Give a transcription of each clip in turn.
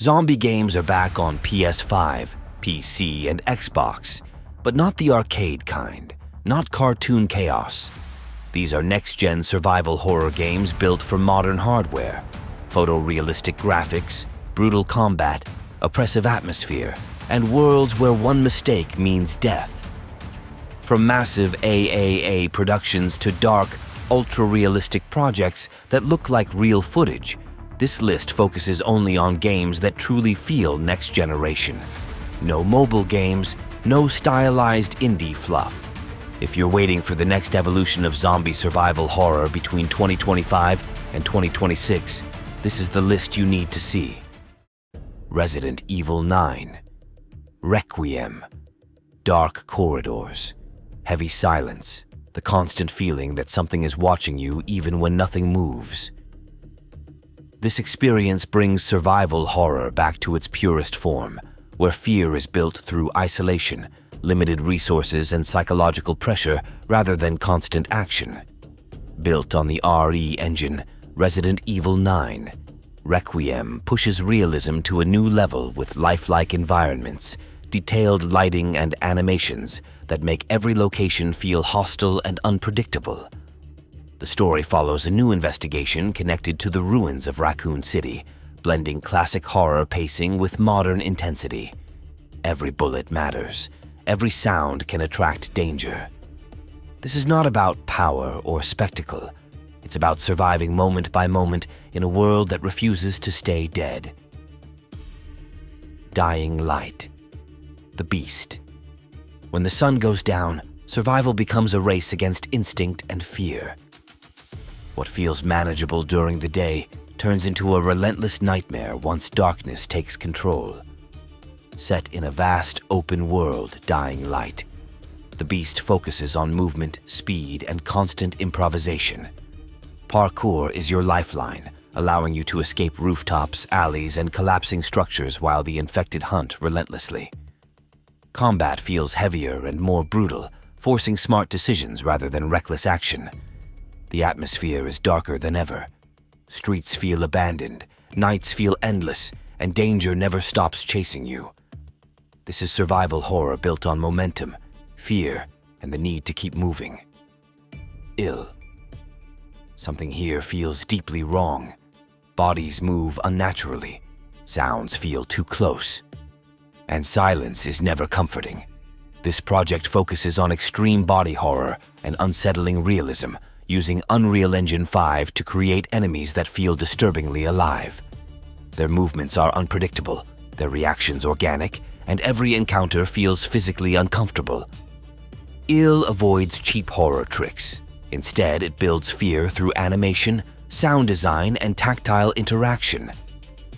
Zombie games are back on PS5, PC, and Xbox, but not the arcade kind, not cartoon chaos. These are next-gen survival horror games built for modern hardware, photorealistic graphics, brutal combat, oppressive atmosphere, and worlds where one mistake means death. From massive AAA productions to dark, ultra-realistic projects that look like real footage, this list focuses only on games that truly feel next generation. No mobile games, no stylized indie fluff. If you're waiting for the next evolution of zombie survival horror between 2025 and 2026, this is the list you need to see. Resident Evil 9. Requiem. Dark corridors. Heavy silence. The constant feeling that something is watching you even when nothing moves. This experience brings survival horror back to its purest form, where fear is built through isolation, limited resources, and psychological pressure rather than constant action. Built on the RE engine, Resident Evil 9, Requiem pushes realism to a new level with lifelike environments, detailed lighting, and animations that make every location feel hostile and unpredictable. The story follows a new investigation connected to the ruins of Raccoon City, blending classic horror pacing with modern intensity. Every bullet matters. Every sound can attract danger. This is not about power or spectacle. It's about surviving moment by moment in a world that refuses to stay dead. Dying Light. The Beast. When the sun goes down, survival becomes a race against instinct and fear. What feels manageable during the day turns into a relentless nightmare once darkness takes control. Set in a vast, open world, Dying Light, the Beast focuses on movement, speed, and constant improvisation. Parkour is your lifeline, allowing you to escape rooftops, alleys, and collapsing structures while the infected hunt relentlessly. Combat feels heavier and more brutal, forcing smart decisions rather than reckless action. The atmosphere is darker than ever. Streets feel abandoned, nights feel endless, and danger never stops chasing you. This is survival horror built on momentum, fear, and the need to keep moving. Ill. Something here feels deeply wrong. Bodies move unnaturally. Sounds feel too close. And silence is never comforting. This project focuses on extreme body horror and unsettling realism, using Unreal Engine 5 to create enemies that feel disturbingly alive. Their movements are unpredictable, their reactions organic, and every encounter feels physically uncomfortable. Ill avoids cheap horror tricks. Instead, it builds fear through animation, sound design, and tactile interaction.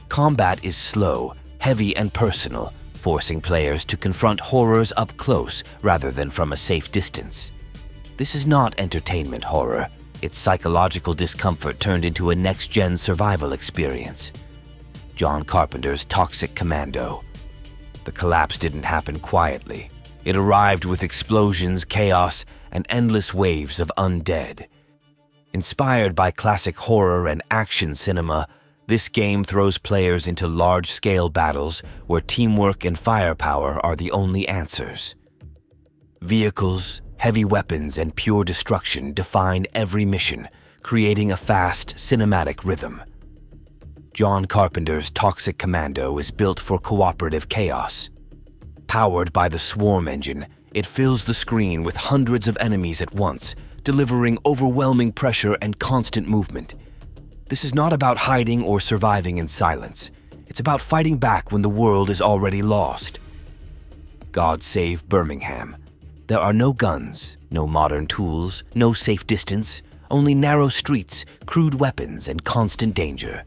Combat is slow, heavy, and personal, forcing players to confront horrors up close rather than from a safe distance. This is not entertainment horror. It's psychological discomfort turned into a next-gen survival experience. John Carpenter's toxic Commando. The collapse didn't happen quietly. It arrived with explosions, chaos, and endless waves of undead. Inspired by classic horror and action cinema, this game throws players into large-scale battles where teamwork and firepower are the only answers. Vehicles, heavy weapons, and pure destruction define every mission, creating a fast, cinematic rhythm. John Carpenter's Toxic Commando is built for cooperative chaos. Powered by the Swarm engine, it fills the screen with hundreds of enemies at once, delivering overwhelming pressure and constant movement. This is not about hiding or surviving in silence. It's about fighting back when the world is already lost. God Save Birmingham. There are no guns, no modern tools, no safe distance, only narrow streets, crude weapons, and constant danger.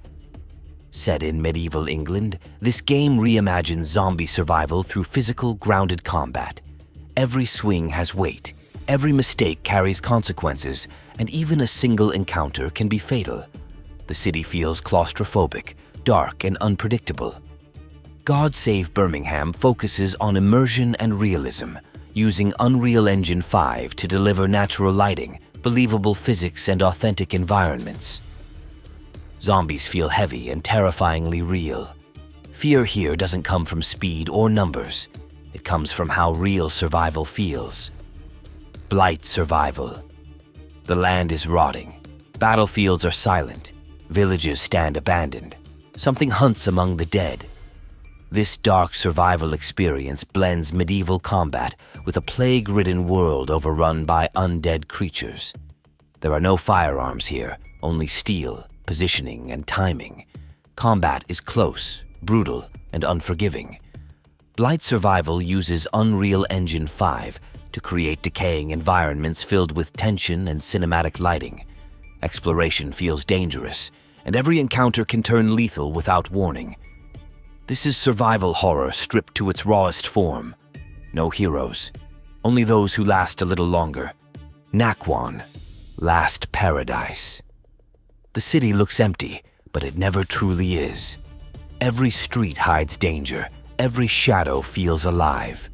Set in medieval England, this game reimagines zombie survival through physical, grounded combat. Every swing has weight, every mistake carries consequences, and even a single encounter can be fatal. The city feels claustrophobic, dark, and unpredictable. God Save Birmingham focuses on immersion and realism, using Unreal Engine 5 to deliver natural lighting, believable physics, and authentic environments. Zombies feel heavy and terrifyingly real. Fear here doesn't come from speed or numbers. It comes from how real survival feels. Blight Survival. The land is rotting. Battlefields are silent. Villages stand abandoned. Something hunts among the dead. This dark survival experience blends medieval combat with a plague-ridden world overrun by undead creatures. There are no firearms here, only steel, positioning, and timing. Combat is close, brutal, and unforgiving. Blight Survival uses Unreal Engine 5 to create decaying environments filled with tension and cinematic lighting. Exploration feels dangerous, and every encounter can turn lethal without warning. This is survival horror stripped to its rawest form. No heroes, only those who last a little longer. Nakwon, Last Paradise. The city looks empty, but it never truly is. Every street hides danger, every shadow feels alive.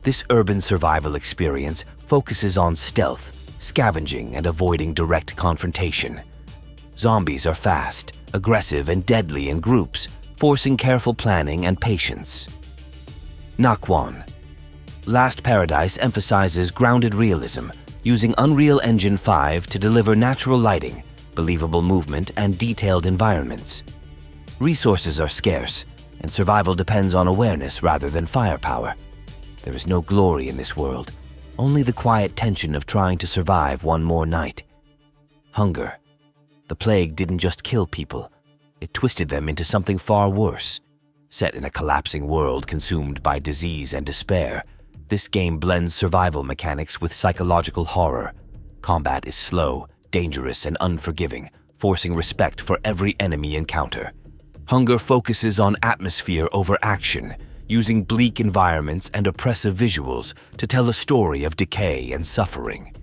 This urban survival experience focuses on stealth, scavenging, and avoiding direct confrontation. Zombies are fast, aggressive, and deadly in groups, forcing careful planning and patience. Nakwon. Last Paradise emphasizes grounded realism, using Unreal Engine 5 to deliver natural lighting, believable movement, and detailed environments. Resources are scarce, and survival depends on awareness rather than firepower. There is no glory in this world, only the quiet tension of trying to survive one more night. Hunger. The plague didn't just kill people, it twisted them into something far worse. Set in a collapsing world consumed by disease and despair, this game blends survival mechanics with psychological horror. Combat is slow, dangerous, and unforgiving, forcing respect for every enemy encounter. Hunger focuses on atmosphere over action, using bleak environments and oppressive visuals to tell a story of decay and suffering.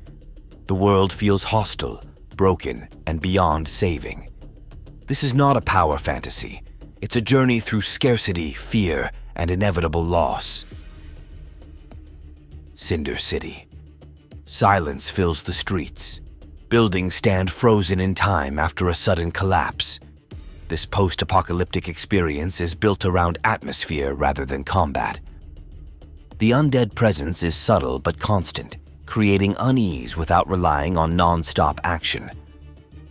The world feels hostile, broken, and beyond saving. This is not a power fantasy. It's a journey through scarcity, fear, and inevitable loss. Cinder City. Silence fills the streets. Buildings stand frozen in time after a sudden collapse. This post-apocalyptic experience is built around atmosphere rather than combat. The undead presence is subtle but constant, creating unease without relying on non-stop action.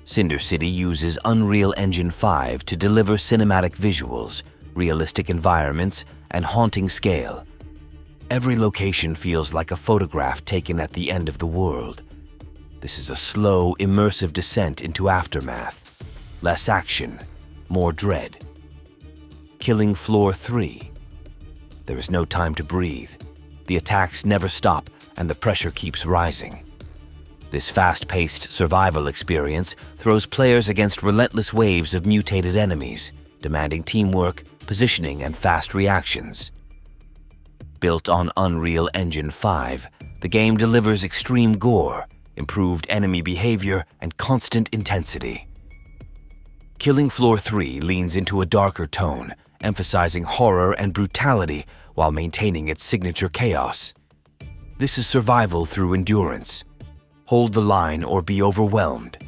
Cinder City uses Unreal Engine 5 to deliver cinematic visuals, realistic environments, and haunting scale. Every location feels like a photograph taken at the end of the world. This is a slow, immersive descent into aftermath. Less action, more dread. Killing Floor 3. There is no time to breathe. The attacks never stop, and the pressure keeps rising. This fast-paced survival experience throws players against relentless waves of mutated enemies, demanding teamwork, positioning, and fast reactions. Built on Unreal Engine 5, the game delivers extreme gore, improved enemy behavior, and constant intensity. Killing Floor 3 leans into a darker tone, emphasizing horror and brutality while maintaining its signature chaos. This is survival through endurance. Hold the line or be overwhelmed.